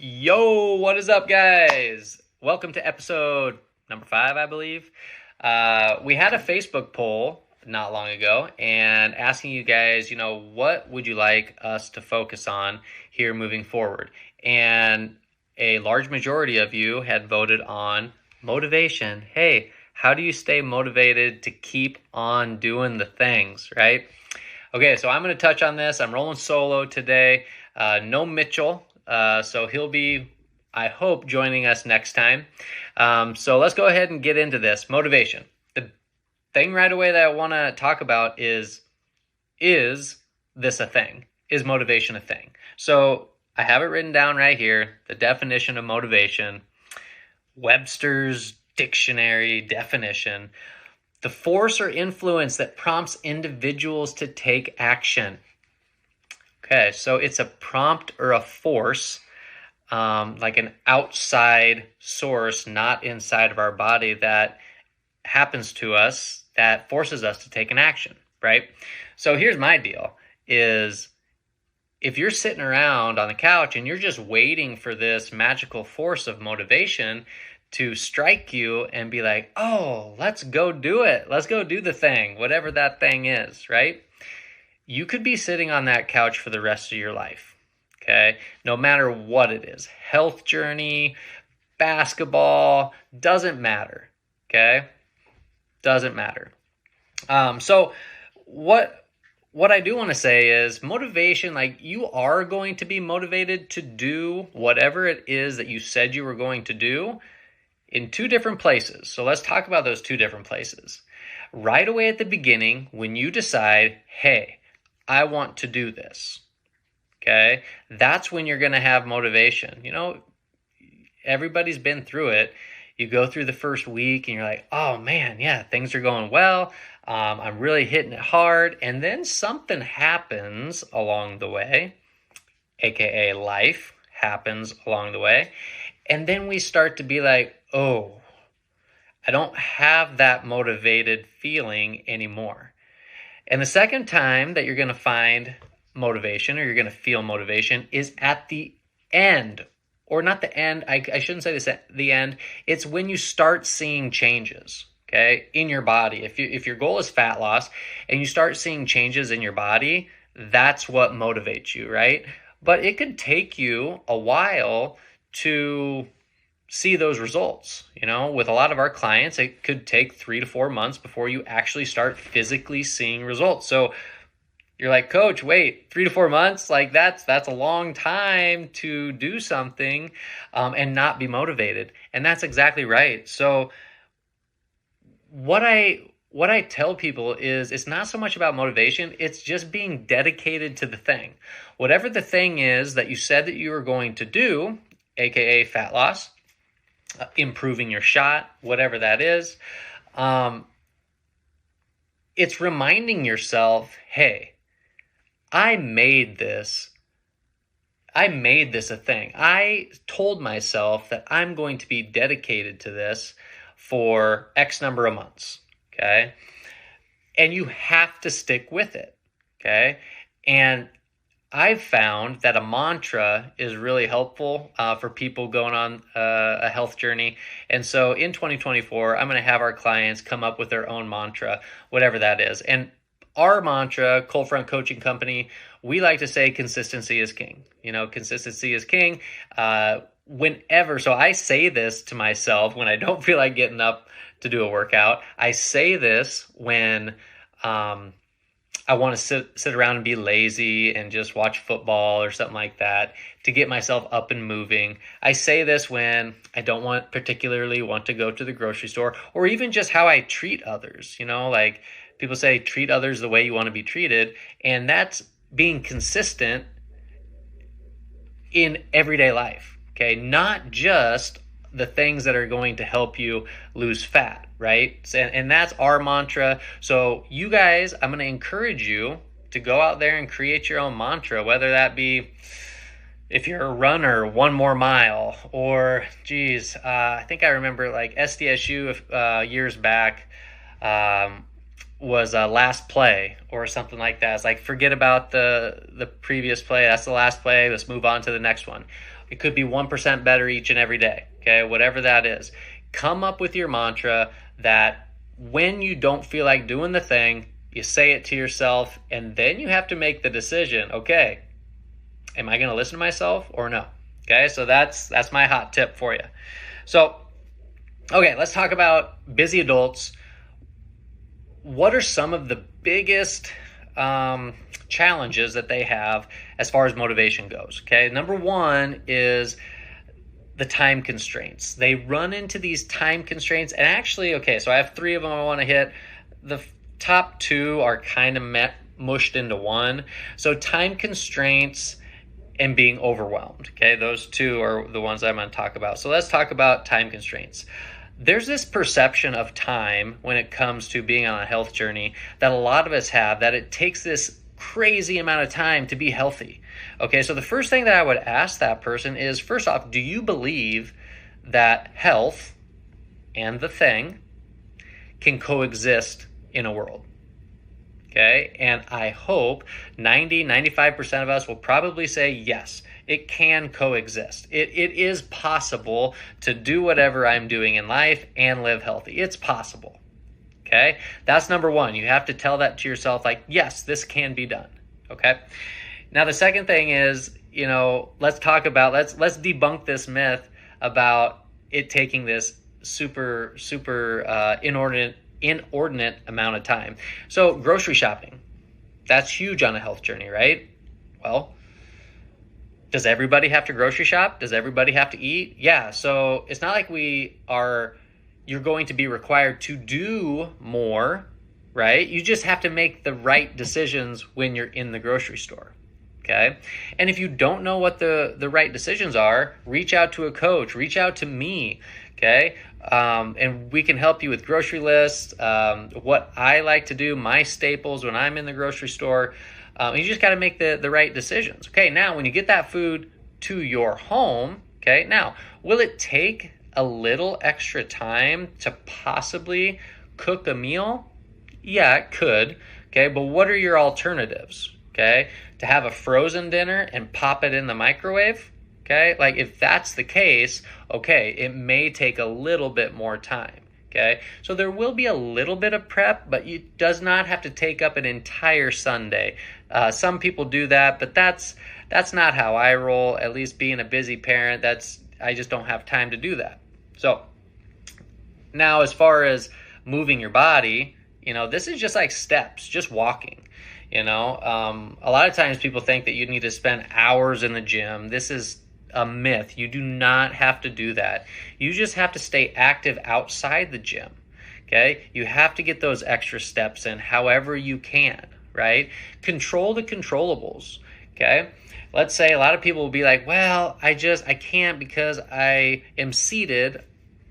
Yo, what is up, guys? Welcome to episode number 5, I believe. We had a Facebook poll not long ago and asking you guys, what would you like us to focus on here moving forward? And a large majority of you had voted on motivation. Hey, how do you stay motivated to keep on doing the things, right? Okay, so I'm going to touch on this. I'm rolling solo today. No Mitchell. So he'll be, I hope, joining us next time. So let's go ahead and get into this. Motivation. The thing right away that I want to talk about is this a thing? Is motivation a thing? So I have it written down right here. The definition of motivation, Webster's dictionary definition: the force or influence that prompts individuals to take action. Okay, so it's a prompt or a force, like an outside source, not inside of our body, that happens to us, that forces us to take an action, right? So here's my deal, is if you're sitting around on the couch and you're just waiting for this magical force of motivation to strike you and be like, oh, let's go do it. Let's go do the thing, whatever that thing is, right? You could be sitting on that couch for the rest of your life, okay? No matter what it is, health journey, basketball, doesn't matter, okay? Doesn't matter. So what I do want to say is motivation, like, you are going to be motivated to do whatever it is that you said you were going to do in two different places. So let's talk about those two different places. Right away at the beginning, when you decide, hey, I want to do this, okay? That's when you're going to have motivation. Everybody's been through it. You go through the first week and you're like, oh man, yeah, things are going well. I'm really hitting it hard. And then something happens along the way, AKA life happens along the way. And then we start to be like, oh, I don't have that motivated feeling anymore. And the second time that you're going to find motivation, or you're going to feel motivation, is at the end. Or not the end, I shouldn't say this at the end. It's when you start seeing changes, okay, in your body. If your goal is fat loss and you start seeing changes in your body, that's what motivates you, right? But it could take you a while to see those results. With a lot of our clients, it could take 3 to 4 months before you actually start physically seeing results. So you're like, coach, wait, 3 to 4 months? Like that's a long time to do something and not be motivated. And that's exactly right. So what I tell people is, it's not so much about motivation, it's just being dedicated to the thing. Whatever the thing is that you said that you were going to do, AKA fat loss, improving your shot, whatever that is, it's reminding yourself, hey, I made this a thing. I told myself that I'm going to be dedicated to this for X number of months, okay? And you have to stick with it, okay? And I've found that a mantra is really helpful for people going on a health journey. And so in 2024, I'm going to have our clients come up with their own mantra, whatever that is. And our mantra, Cold Front Coaching Company, we like to say consistency is king. Consistency is king. Whenever, so I say this to myself when I don't feel like getting up to do a workout. I say this when I want to sit around and be lazy and just watch football or something like that to get myself up and moving. I say this when I don't particularly want to go to the grocery store, or even just how I treat others. Like people say, treat others the way you want to be treated. And that's being consistent in everyday life, okay? Not just the things that are going to help you lose fat, right? And that's our mantra. So you guys, I'm going to encourage you to go out there and create your own mantra, whether that be, if you're a runner, 1 more mile, or I think I remember like SDSU years back was last play or something like that. It's like, forget about the previous play. That's the last play. Let's move on to the next one. It could be 1% better each and every day, okay? Whatever that is. Come up with your mantra that when you don't feel like doing the thing, you say it to yourself, and then you have to make the decision, okay, am I going to listen to myself or no? Okay, so that's my hot tip for you. So, okay, let's talk about busy adults. What are some of the biggest challenges that they have as far as motivation goes? Okay, number one is the time constraints. They run into these time constraints, and actually, okay, so I have 3 of them I want to hit. The top 2 are kind of mushed into one. So time constraints and being overwhelmed. Okay, those 2 are the ones I'm going to talk about. So let's talk about time constraints. There's this perception of time when it comes to being on a health journey that a lot of us have, that it takes this crazy amount of time to be healthy. Okay, so the first thing that I would ask that person is, first off, do you believe that health and the thing can coexist in a world? Okay, and I hope 95% of us will probably say yes, it can coexist. It is possible to do whatever I'm doing in life and live healthy. It's possible. Okay, that's number one. You have to tell that to yourself, like, yes, this can be done. Okay, now the second thing is, let's debunk this myth about it taking this super inordinate amount of time. So grocery shopping, that's huge on a health journey, right? Well, does everybody have to grocery shop? Does everybody have to eat? Yeah, so it's not like you're going to be required to do more, right? You just have to make the right decisions when you're in the grocery store. Okay. And if you don't know what the right decisions are, reach out to a coach, reach out to me. Okay. And we can help you with grocery lists. What I like to do, my staples when I'm in the grocery store. You just got to make the right decisions. Okay. Now, when you get that food to your home, okay, now, will it take a little extra time to possibly cook a meal? Yeah, it could. Okay. But what are your alternatives? Okay. To have a frozen dinner and pop it in the microwave? Okay, like if that's the case, okay, it may take a little bit more time. Okay, so there will be a little bit of prep, but it does not have to take up an entire Sunday. Some people do that, but that's not how I roll. At least being a busy parent, I just don't have time to do that. So now, as far as moving your body, this is just like steps, just walking. A lot of times people think that you need to spend hours in the gym. This is a myth. You do not have to do that. You just have to stay active outside the gym. Okay? You have to get those extra steps in however you can, right? Control the controllables. Okay? Let's say a lot of people will be like, well, I can't because I am seated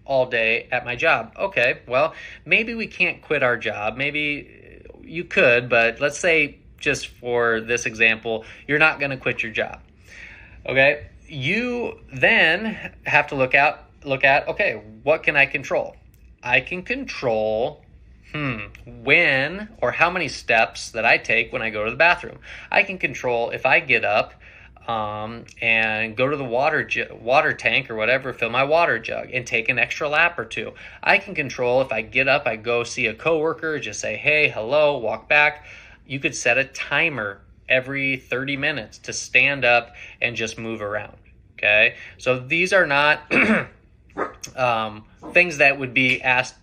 all day at my job. Okay, well, maybe we can't quit our job. Maybe you could, but let's say, just for this example, you're not going to quit your job. Okay? You then have to look at, okay, what can I control? I can control when or how many steps that I take when I go to the bathroom. I can control if I get up and go to the water tank or whatever, fill my water jug and take an extra lap or 2. I can control if I get up, I go see a coworker, just say, hey, hello, walk back. You could set a timer every 30 minutes to stand up and just move around. Okay, so these are not things that would be asked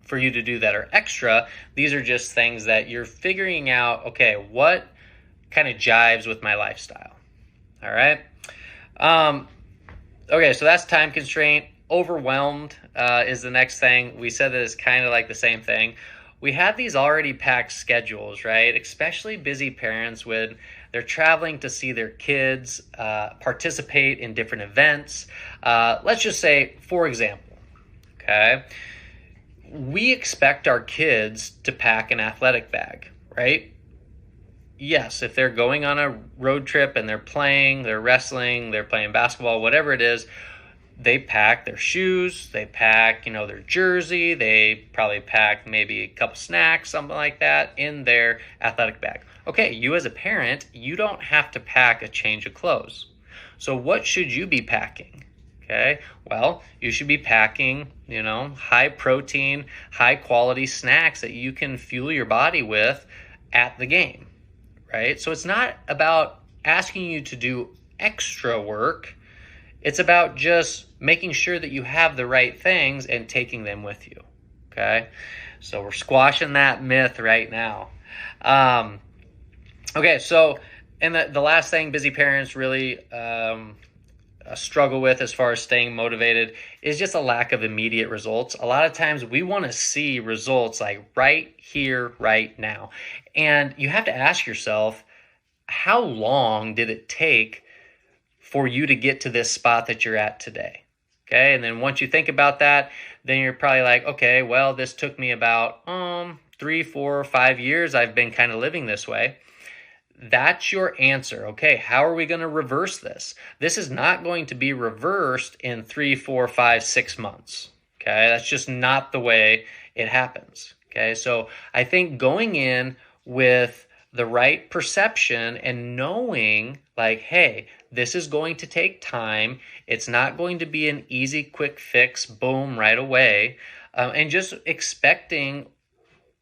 for you to do that are extra. These are just things that you're figuring out, okay, what kind of jives with my lifestyle. All right. Okay, so that's time constraint. Overwhelmed is the next thing. We said that it's kind of like the same thing. We have these already packed schedules, right? Especially busy parents when they're traveling to see their kids, participate in different events. Let's just say, for example, okay, we expect our kids to pack an athletic bag, right? Yes, if they're going on a road trip and they're playing, they're wrestling, they're playing basketball, whatever it is, they pack their shoes, they pack, their jersey, they probably pack maybe a couple snacks, something like that in their athletic bag. Okay, you as a parent, you don't have to pack a change of clothes. So what should you be packing? Okay, well, you should be packing, high protein, high quality snacks that you can fuel your body with at the game, right? So it's not about asking you to do extra work. It's about just making sure that you have the right things and taking them with you, okay? So we're squashing that myth right now. Okay, so, and the last thing busy parents really struggle with as far as staying motivated is just a lack of immediate results. A lot of times we want to see results like right here, right now. And you have to ask yourself, how long did it take for you to get to this spot that you're at today? Okay, and then once you think about that, then you're probably like, okay, well, this took me about 3, 4, 5 years. I've been kind of living this way. That's your answer. Okay, how are we going to reverse this? This is not going to be reversed in 3, 4, 5, 6 months. Okay, that's just not the way it happens. Okay, so I think going in with the right perception and knowing like, hey, this is going to take time. It's not going to be an easy, quick fix, boom, right away. And just expecting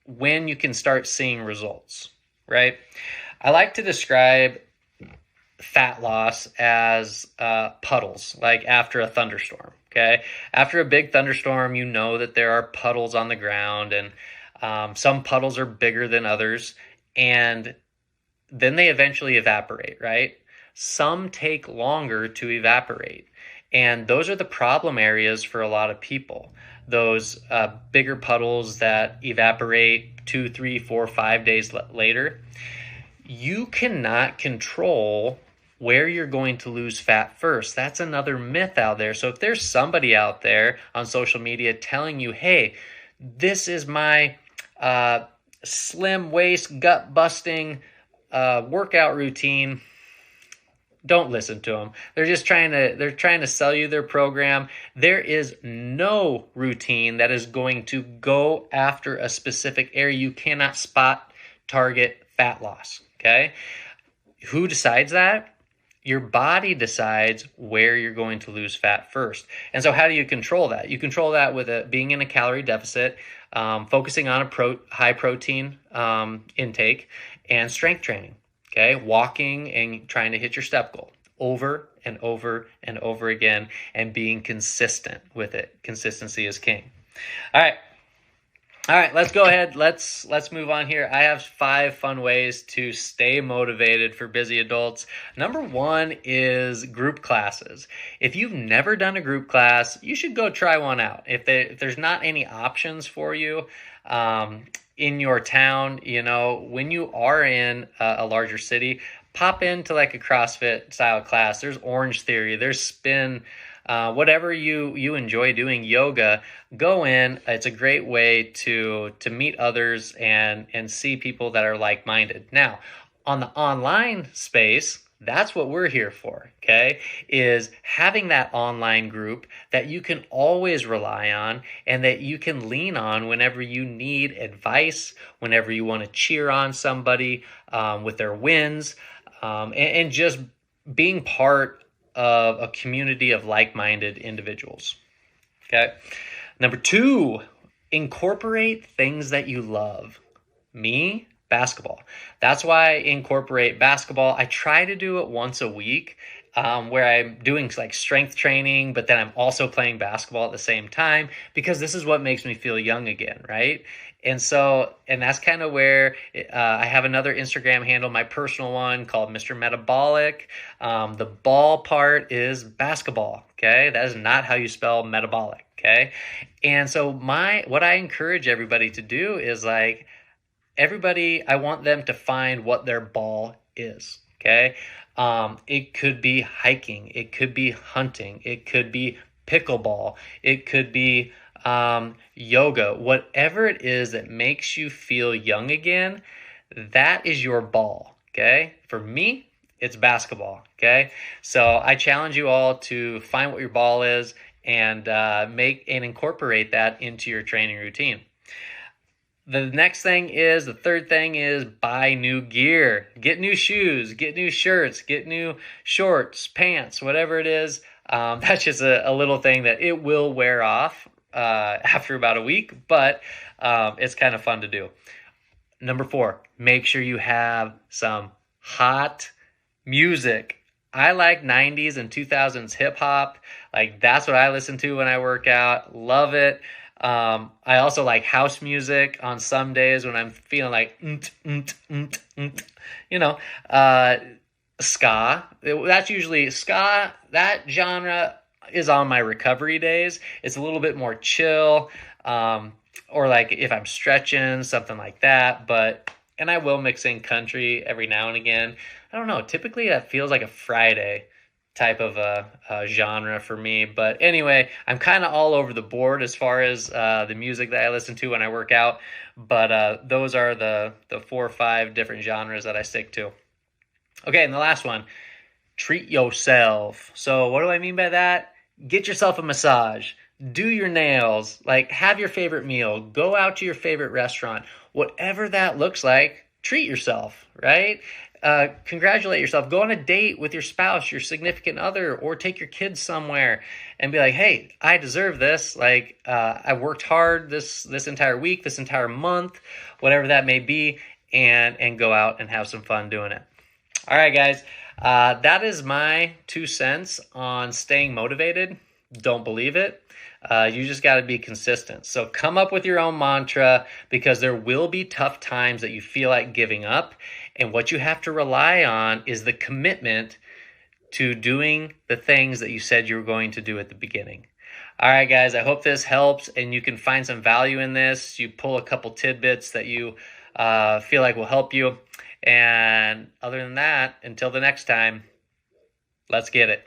when you can start seeing results, right? I like to describe fat loss as puddles, like after a thunderstorm, okay? After a big thunderstorm, you know that there are puddles on the ground, and some puddles are bigger than others, and then they eventually evaporate, right? Some take longer to evaporate, and those are the problem areas for a lot of people. Those bigger puddles that evaporate 2, 3, 4, 5 days later. You cannot control where you're going to lose fat first. That's another myth out there. So if there's somebody out there on social media telling you, hey, this is my slim waist, gut busting workout routine, don't listen to them. They're trying to sell you their program. There is no routine that is going to go after a specific area. You cannot spot target fat loss. Okay. Who decides that? Your body decides where you're going to lose fat first. And so how do you control that? You control that with being in a calorie deficit, focusing on a high protein intake, and strength training. Okay. Walking and trying to hit your step goal over and over and over again, and being consistent with it. Consistency is king. All right, let's go ahead. Let's move on here. I have 5 fun ways to stay motivated for busy adults. Number 1 is group classes. If you've never done a group class, you should go try one out. If there's not any options for you in your town, when you are in a larger city, pop into like a CrossFit style class. There's Orange Theory, there's Spin, whatever you enjoy doing, yoga, go in. It's a great way to meet others and see people that are like-minded. Now, on the online space, that's what we're here for, okay? Is having that online group that you can always rely on and that you can lean on whenever you need advice, whenever you want to cheer on somebody with their wins, and just being part of a community of like-minded individuals. Okay. Number 2, incorporate things that you love. Me, basketball. That's why I incorporate basketball. I try to do it once a week, where I'm doing like strength training, but then I'm also playing basketball at the same time, because this is what makes me feel young again, right? And that's kind of where I have another Instagram handle, my personal one, called Mr. Metabolic. The ball part is basketball, okay? That is not how you spell metabolic, okay? And so what I encourage everybody to do is like, everybody, I want them to find what their ball is, okay? It could be hiking, it could be hunting, it could be pickleball, it could be yoga, whatever it is that makes you feel young again, that is your ball, okay? For me, it's basketball, okay? So I challenge you all to find what your ball is and incorporate that into your training routine. The third thing is buy new gear. Get new shoes, get new shirts, get new shorts, pants, whatever it is. That's just a little thing that it will wear off after about a week, but it's kind of fun to do. Number 4, make sure you have some hot music. I like 90s and 2000s hip hop. Like that's what I listen to when I work out. Love it. I also like house music on some days when I'm feeling like, you know, ska. That's usually ska. That genre is on my recovery days. It's a little bit more chill. Or like if I'm stretching, something like that. And I will mix in country every now and again. I don't know. Typically, that feels like a Friday type of a genre for me. But anyway, I'm kind of all over the board as far as the music that I listen to when I work out. But those are the 4 or 5 different genres that I stick to. Okay, and the last one, treat yourself. So what do I mean by that? Get yourself a massage. Do your nails, like have your favorite meal, go out to your favorite restaurant, whatever that looks like, treat yourself, right? Congratulate yourself. Go on a date with your spouse, your significant other, or take your kids somewhere and be like, hey, I deserve this. Like, I worked hard this entire week, this entire month, whatever that may be, and go out and have some fun doing it. All right, guys, that is my 2 cents on staying motivated. Don't believe it. You just got to be consistent. So come up with your own mantra, because there will be tough times that you feel like giving up. And what you have to rely on is the commitment to doing the things that you said you were going to do at the beginning. All right, guys, I hope this helps and you can find some value in this. You pull a couple tidbits that you feel like will help you. And other than that, until the next time, let's get it.